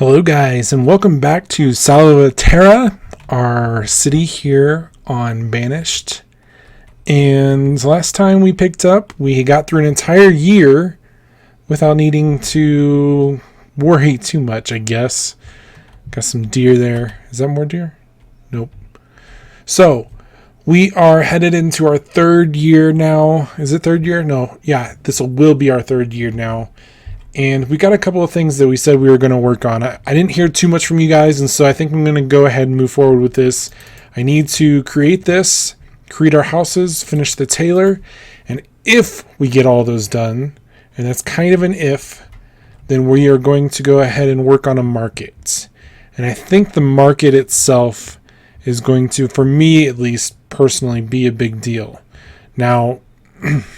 Hello guys, and welcome back to Salvatierra, our city here on Banished. And last time we picked up, we got through an entire year without needing to worry too much, I guess. Got some deer there. Is that more deer? Nope. So, we are headed into our third year now. Is it third year? No. Yeah, this will be our third year now. And we got a couple of things that we said we were going to work on. I didn't hear too much from you guys, and so I think I'm going to go ahead and move forward with this. I need to create our houses, finish the tailor, and if we get all those done, and that's kind of an if, then we are going to go ahead and work on a market. And I think the market itself is going to, for me at least personally, be a big deal. Now,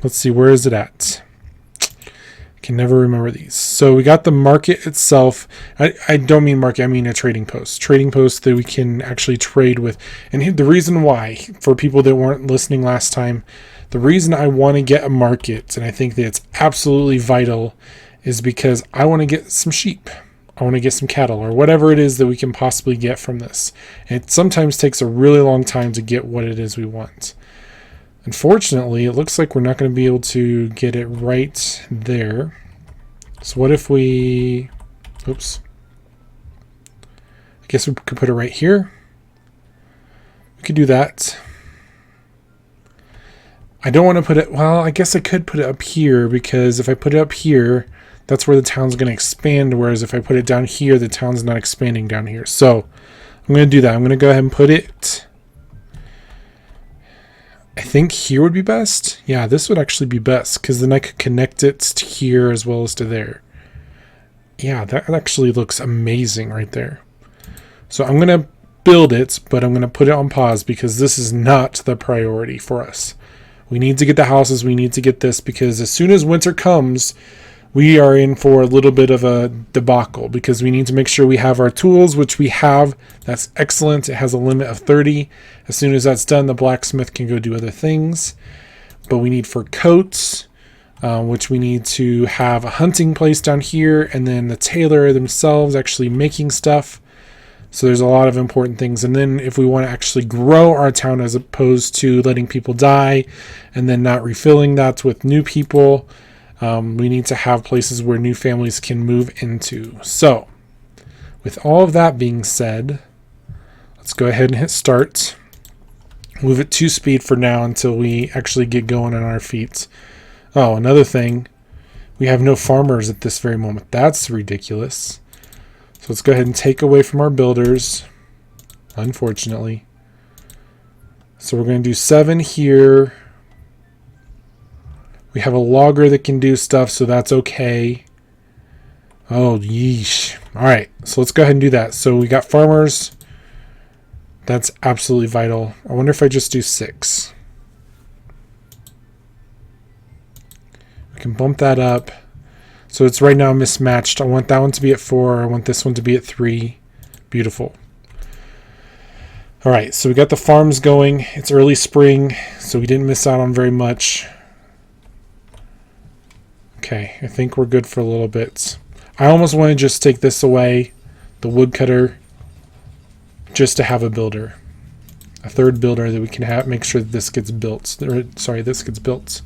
let's see, where is it at? Can never remember these. So we got the market itself. I don't mean market, I mean a trading post. Trading post that we can actually trade with. And the reason why, for people that weren't listening last time, the reason I want to get a market, and I think that it's absolutely vital, is because I want to get some sheep. I want to get some cattle, or whatever it is that we can possibly get from this. And it sometimes takes a really long time to get what it is we want. Unfortunately, it looks like we're not going to be able to get it right there. So what if we... Oops. I guess we could put it right here. We could do that. I don't want to put it... Well, I guess I could put it up here, because if I put it up here, that's where the town's going to expand, whereas if I put it down here, the town's not expanding down here. So I'm going to do that. I'm going to go ahead and put it... I think here would be best. Yeah, this would actually be best, because then I could connect it to here as well as to there. Yeah, that actually looks amazing right there. So I'm going to build it, but I'm going to put it on pause because this is not the priority for us. We need to get the houses. We need to get this, because as soon as winter comes, we are in for a little bit of a debacle, because we need to make sure we have our tools, which we have. That's excellent. It has a limit of 30. As soon as that's done, the blacksmith can go do other things. But we need fur coats, which we need to have a hunting place down here, and then the tailor themselves actually making stuff. So there's a lot of important things. And then if we want to actually grow our town, as opposed to letting people die and then not refilling that with new people, we need to have places where new families can move into. So, with all of that being said, let's go ahead and hit start. Move it 2 speed for now until we actually get going on our feet. Oh, another thing. We have no farmers at this very moment. That's ridiculous. So let's go ahead and take away from our builders, unfortunately. So we're going to do 7 here. We have a logger that can do stuff, so that's okay. Oh, yeesh. All right, so let's go ahead and do that. So we got farmers. That's absolutely vital. I wonder if I just do 6. We can bump that up. So it's right now mismatched. I want that one to be at 4. I want this one to be at 3. Beautiful. All right, so we got the farms going. It's early spring, so we didn't miss out on very much. Okay, I think we're good for a little bit. I almost want to just take this away, the woodcutter, just to have a builder. A third builder that we can have, make sure that this gets built. This gets built.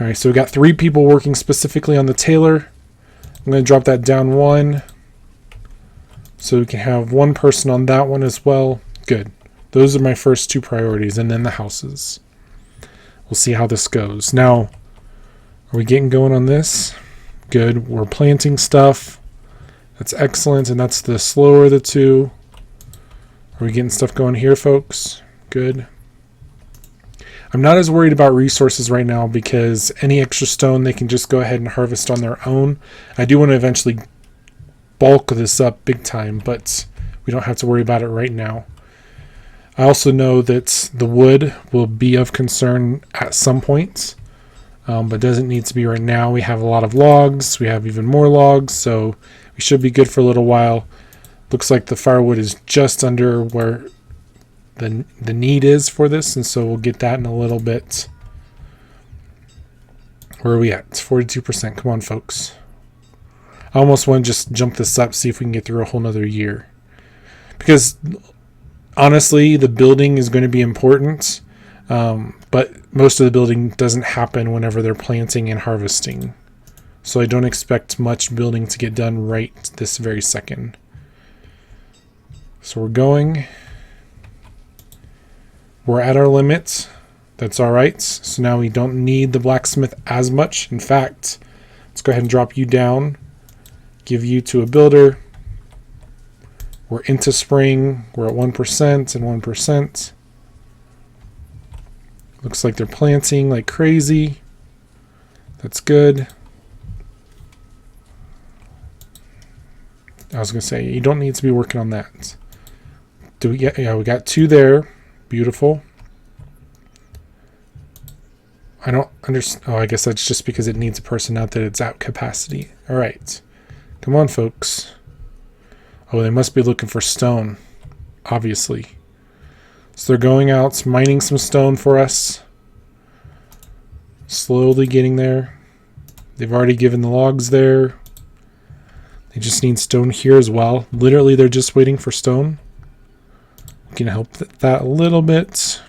All right, so we got 3 people working specifically on the tailor. I'm going to drop that down 1. So we can have 1 person on that one as well. Good. Those are my first 2 priorities, and then the houses. We'll see how this goes. Now, are we getting going on this? Good. We're planting stuff. That's excellent, and that's the slower of the 2. Are we getting stuff going here, folks? Good. I'm not as worried about resources right now, because any extra stone they can just go ahead and harvest on their own. I do want to eventually bulk this up big time, but we don't have to worry about it right now. I also know that the wood will be of concern at some point. But doesn't need to be right now. We have a lot of logs. We have even more logs, so we should be good for a little while. Looks like the firewood is just under where the need is for this, and so we'll get that in a little bit. Where are we at? 42%. Come on, folks. I almost want to just jump this up, see if we can get through a whole nother year. Because honestly, the building is going to be important, but most of the building doesn't happen whenever they're planting and harvesting. So I don't expect much building to get done right this very second. So we're going. We're at our limit. That's all right. So now we don't need the blacksmith as much. In fact, let's go ahead and drop you down. Give you to a builder. We're into spring. We're at 1% and 1%. Looks like they're planting like crazy. That's good. I was going to say, you don't need to be working on that. Do we get? Yeah, we got 2 there. Beautiful. I don't understand. Oh, I guess that's just because it needs a person out that it's at capacity. All right. Come on, folks. Oh, they must be looking for stone, obviously. So they're going out, mining some stone for us. Slowly getting there. They've already given the logs there. They just need stone here as well. Literally, they're just waiting for stone. We can help that a little bit.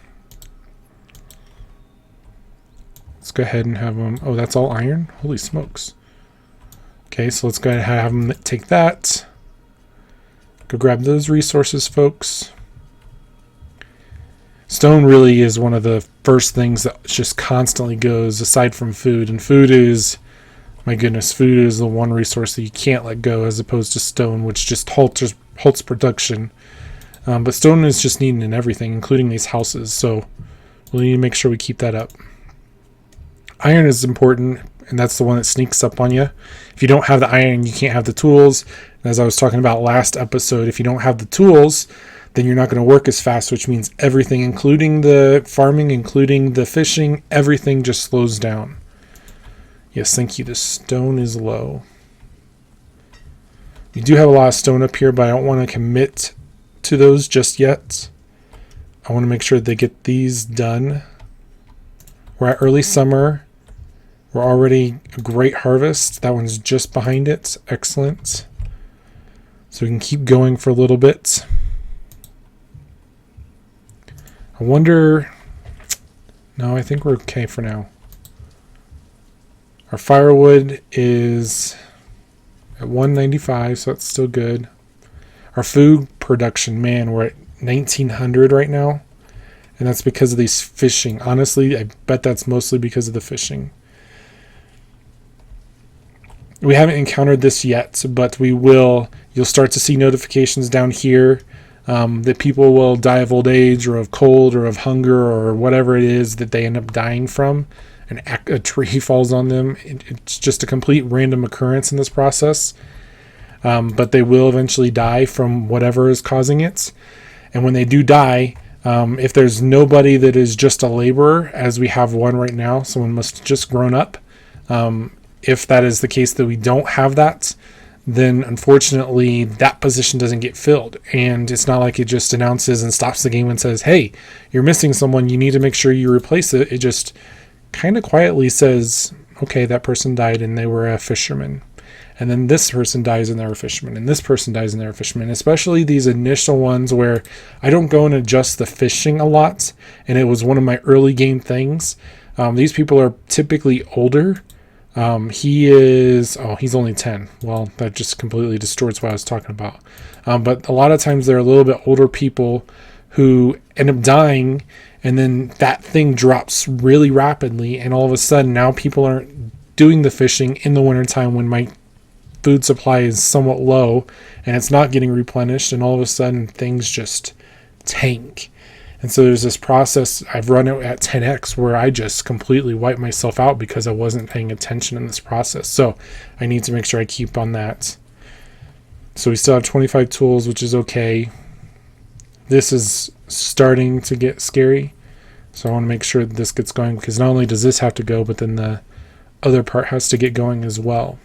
Let's go ahead and have them. Oh, that's all iron? Holy smokes. Okay, so let's go ahead and have them take that. Go grab those resources, folks. Stone really is one of the first things that just constantly goes aside from food. And food is, my goodness, food is the one resource that you can't let go as opposed to stone, which just halts production. But stone is just needed in everything, including these houses. So we'll need to make sure we keep that up. Iron is important, and that's the one that sneaks up on you. If you don't have the iron, you can't have the tools. And as I was talking about last episode, if you don't have the tools, then you're not going to work as fast, which means everything, including the farming, including the fishing, everything just slows down. Yes, thank you. The stone is low. We do have a lot of stone up here, but I don't want to commit to those just yet. I want to make sure they get these done. We're at early summer. We're already a great harvest. That one's just behind it. Excellent. So we can keep going for a little bit. I wonder... No, I think we're okay for now. Our firewood is at 195, so that's still good. Our food production, man, we're at 1900 right now. And that's because of these fishing. Honestly, I bet that's mostly because of the fishing. We haven't encountered this yet, but we will. You'll start to see notifications down here that people will die of old age or of cold or of hunger or whatever it is that they end up dying from. And a tree falls on them. It's just a complete random occurrence in this process. But they will eventually die from whatever is causing it. And when they do die, if there's nobody that is just a laborer, as we have one right now, someone must have just grown up. If that is the case that we don't have that, then unfortunately that position doesn't get filled. And it's not like it just announces and stops the game and says, hey, you're missing someone, you need to make sure you replace it. It just kind of quietly says, okay, that person died and they were a fisherman. And then this person dies and they're a fisherman. And this person dies and they're a fisherman. Especially these initial ones where I don't go and adjust the fishing a lot. And it was one of my early game things. These people are typically older. He's only 10. Well, that just completely distorts what I was talking about. But a lot of times they're a little bit older people who end up dying, and then that thing drops really rapidly, and all of a sudden now people aren't doing the fishing in the wintertime when my food supply is somewhat low and it's not getting replenished, and all of a sudden things just tank. And so there's this process, I've run it at 10x, where I just completely wipe myself out because I wasn't paying attention in this process. So I need to make sure I keep on that. So we still have 25 tools, which is okay. This is starting to get scary. So I want to make sure that this gets going, because not only does this have to go, but then the other part has to get going as well.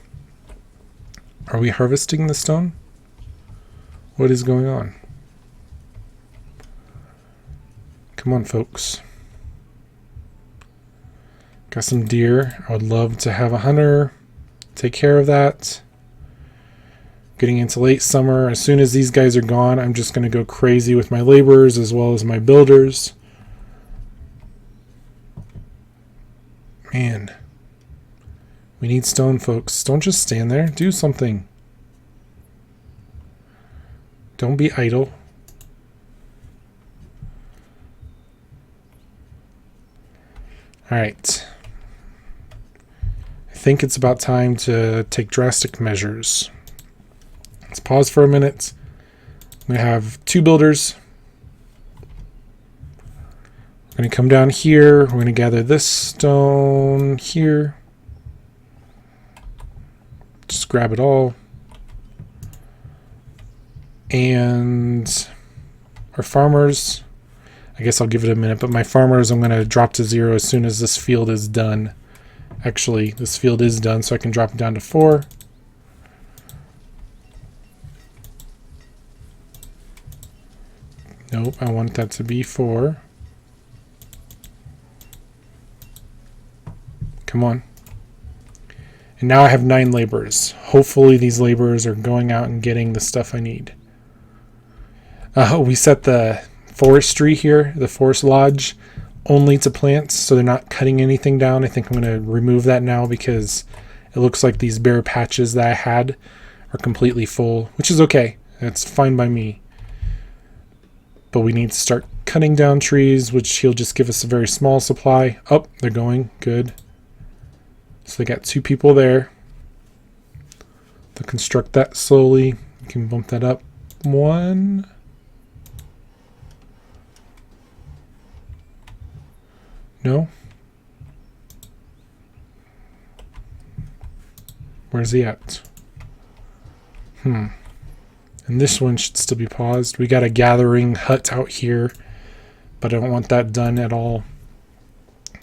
Are we harvesting the stone? What is going on? Come on, folks. Got some deer. I would love to have a hunter take care of that. Getting into late summer. As soon as these guys are gone, I'm just going to go crazy with my laborers as well as my builders. Man. We need stone, folks. Don't just stand there. Do something. Don't be idle. Alright. I think it's about time to take drastic measures. Let's pause for a minute. I'm going to have 2 builders. We're going to come down here. We're going to gather this stone here. Just grab it all. And our farmers, I guess I'll give it a minute, but my farmers I'm going to drop to 0 as soon as this field is done. Actually, this field is done, so I can drop it down to 4. Nope, I want that to be 4. Come on. And now I have 9 laborers. Hopefully these laborers are going out and getting the stuff I need. We set the forestry here, the forest lodge, only to plants, so they're not cutting anything down. I think I'm going to remove that now because it looks like these bare patches that I had are completely full, which is okay. That's fine by me. But we need to start cutting down trees, which he'll just give us a very small supply. Oh, they're going. Good. So they got 2 people there. They'll construct that slowly. We can bump that up 1. No? Where's he at? And this one should still be paused. We got a gathering hut out here, but I don't want that done at all.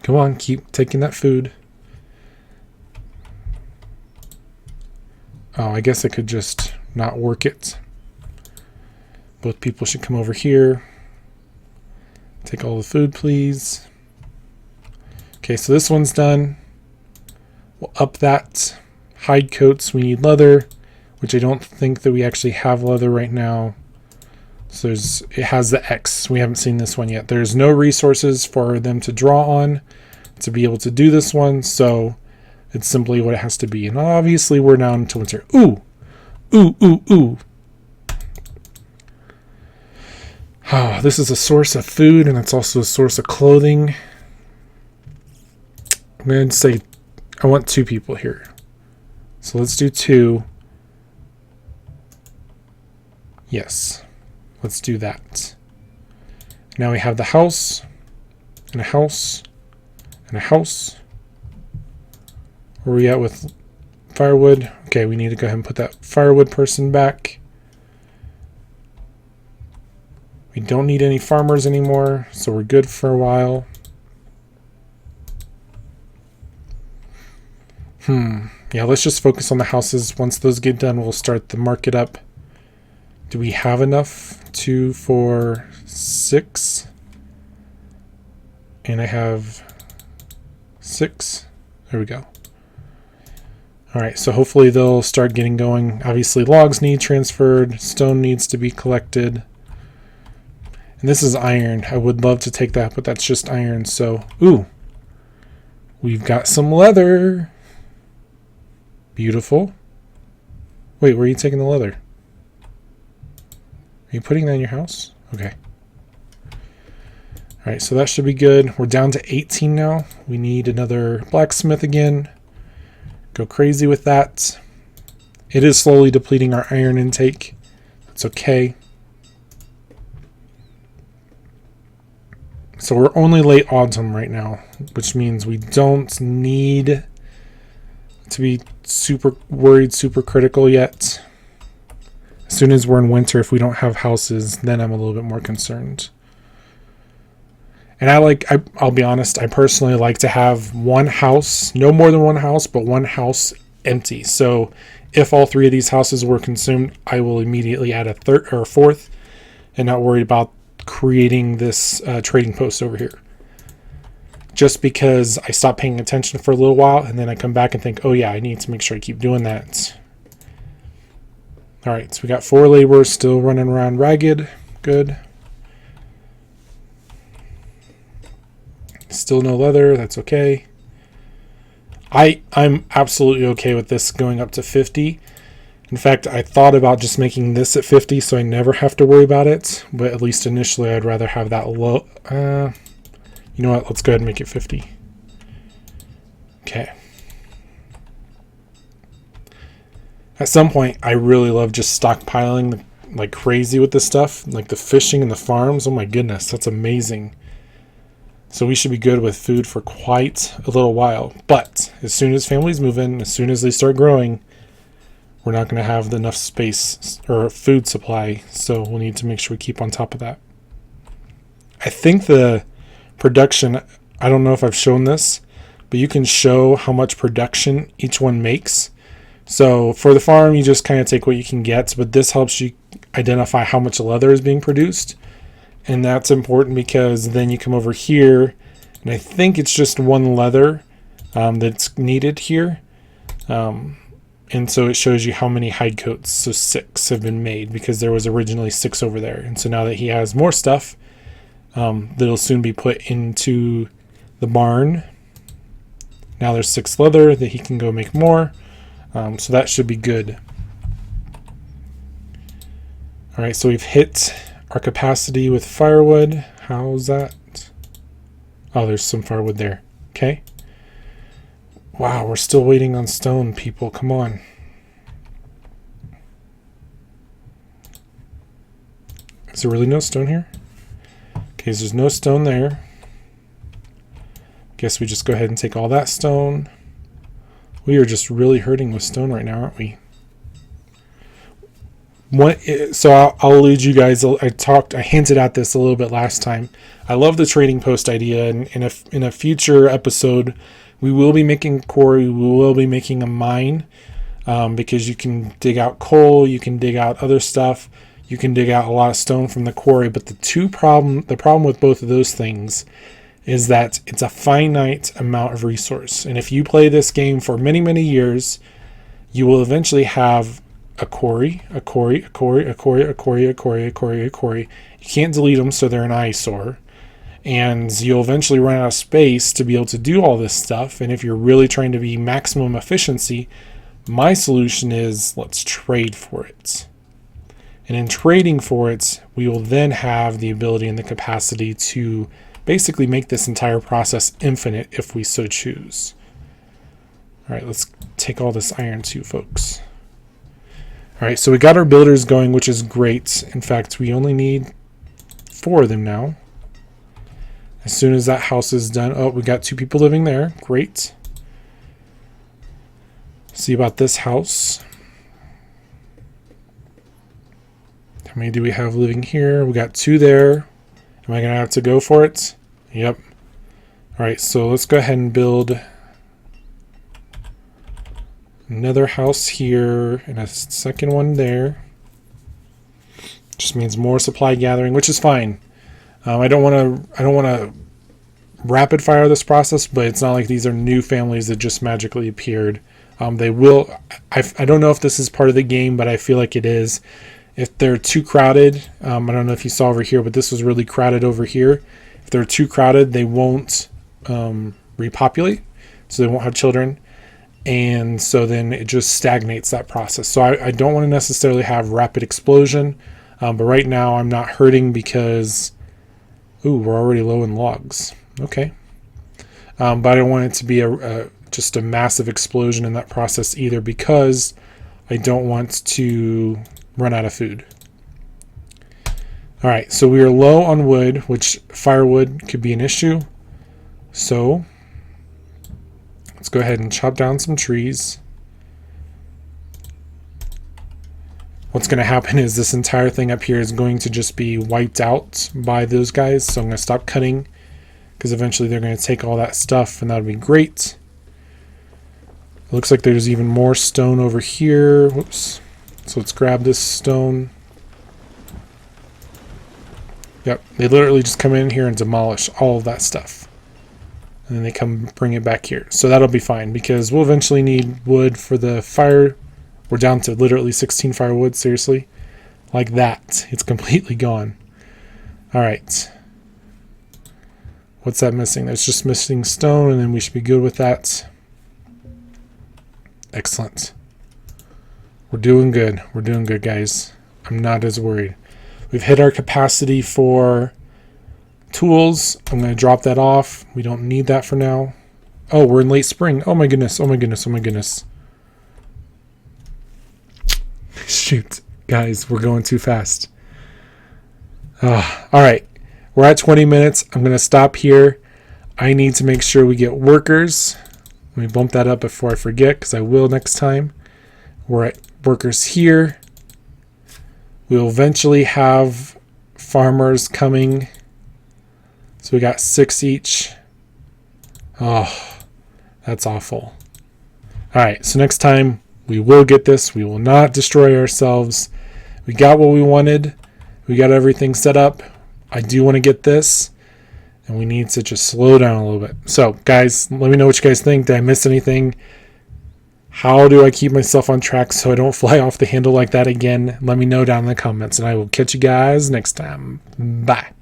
Come on, keep taking that food. Oh, I guess I could just not work it. Both people should come over here. Take all the food, please. Okay, so this one's done. We'll up that. Hide coats, we need leather, which I don't think that we actually have leather right now. So it has the X. We haven't seen this one yet. There's no resources for them to draw on to be able to do this one, so it's simply what it has to be. And obviously we're now into winter. Ooh! Ooh, ooh, ooh. This is a source of food, and it's also a source of clothing. I'm going to say I want 2 people here. So let's do 2. Yes. Let's do that. Now we have the house, and a house, and a house. Where are we at with firewood? Okay, we need to go ahead and put that firewood person back. We don't need any farmers anymore, so we're good for a while. Yeah, let's just focus on the houses. Once those get done, we'll start the market up. Do we have enough? 2, 4, 6. And I have 6. There we go. Alright, so hopefully they'll start getting going. Obviously logs need transferred. Stone needs to be collected. And this is iron. I would love to take that, but that's just iron. So, ooh. We've got some leather. Beautiful. Wait, where are you taking the leather? Are you putting that in your house? Okay. Alright, so that should be good. We're down to 18 now. We need another blacksmith again. Go crazy with that. It is slowly depleting our iron intake. It's okay. So we're only late autumn right now, which means we don't need to be super worried, super critical yet. As soon as we're in winter, if we don't have houses, then I'm a little bit more concerned. And I'll be honest, I personally like to have one house, no more than one house, but one house empty. So if all 3 of these houses were consumed, I will immediately add a 3rd or 4th and not worry about creating this trading post over here. Just because I stop paying attention for a little while and then I come back and think, oh yeah, I need to make sure I keep doing that. All right, so we got 4 laborers still running around ragged. Good. Still no leather. That's okay. I'm absolutely okay with this going up to 50. In fact, I thought about just making this at 50 so I never have to worry about it. But at least initially, I'd rather have that low. You know what? Let's go ahead and make it 50. Okay. At some point, I really love just stockpiling like crazy with this stuff. Like the fishing and the farms. Oh my goodness, that's amazing. So we should be good with food for quite a little while. But as soon as families move in, as soon as they start growing, we're not going to have enough space or food supply. So we'll need to make sure we keep on top of that. I think the production, I don't know if I've shown this, but you can show how much production each one makes. So for the farm, you just kind of take what you can get, but this helps you identify how much leather is being produced. And that's important because then you come over here, and I think it's just 1 leather that's needed here. And so it shows you how many hide coats. So 6 have been made because there was originally 6 over there. And so now that he has more stuff, that'll soon be put into the barn. Now there's 6 leather that he can go make more. So that should be good. All right, so we've hit our capacity with firewood. How's that? Oh, there's some firewood there. Okay. Wow, we're still waiting on stone, people. Come on. Is there really no stone here? Okay, so there's no stone there. Guess we just go ahead and take all that stone. We are just really hurting with stone right now, aren't we? So I'll lead you guys. I hinted at this a little bit last time. I love the trading post idea, and in a future episode, we will be making a quarry. We will be making a mine, because you can dig out coal, you can dig out other stuff, you can dig out a lot of stone from the quarry. But the problem with both of those things is that it's a finite amount of resource. And if you play this game for many, many years, you will eventually have a quarry. You can't delete them, so they're an eyesore. And you'll eventually run out of space to be able to do all this stuff. And if you're really trying to be maximum efficiency, my solution is let's trade for it. And in trading for it, we will then have the ability and the capacity to basically make this entire process infinite if we so choose. All right, let's take all this iron too, folks. All right, so we got our builders going, which is great. In fact, we only need 4 of them now. As soon as that house is done, oh, we got 2 people living there. Great. See about this house. How many do we have living here? We got 2 there. Am I going to have to go for it? Yep. All right, so let's go ahead and build another house here and a second one there. Just means more supply gathering, which is fine. I don't want to rapid fire this process, but it's not like these are new families that just magically appeared. They will. I don't know if this is part of the game, but I feel like it is. If they're too crowded, I don't know if you saw over here, but this was really crowded over here. If they're too crowded, they won't repopulate, so they won't have children. And so then it just stagnates that process. So I don't want to necessarily have rapid explosion, but right now I'm not hurting because, ooh, we're already low in logs. Okay. But I don't want it to be just a massive explosion in that process either, because I don't want to run out of food. All right, so we are low on wood, which firewood could be an issue. So let's go ahead and chop down some trees. What's going to happen is this entire thing up here is going to just be wiped out by those guys. So I'm going to stop cutting because eventually they're going to take all that stuff, and that would be great. It looks like there's even more stone over here. Whoops. So let's grab this stone. Yep, they literally just come in here and demolish all of that stuff. And then they come bring it back here. So that'll be fine because we'll eventually need wood for the fire. We're down to literally 16 firewood, seriously. Like that. It's completely gone. All right. What's that missing? There's just missing stone, and then we should be good with that. Excellent. We're doing good. We're doing good, guys. I'm not as worried. We've hit our capacity for tools. I'm going to drop that off. We don't need that for now. Oh, we're in late spring. Oh my goodness. Oh my goodness. Oh my goodness. Shoot. Guys, we're going too fast. All right. We're at 20 minutes. I'm going to stop here. I need to make sure we get workers. Let me bump that up before I forget, because I will next time. We're at workers here. We'll eventually have farmers coming. So we got 6 each. Oh, that's awful. All right, so next time we will get this. We will not destroy ourselves. We got what we wanted. We got everything set up. I do want to get this, and we need to just slow down a little bit. So, guys, let me know what you guys think. Did I miss anything? How do I keep myself on track so I don't fly off the handle like that again? Let me know down in the comments, and I will catch you guys next time. Bye.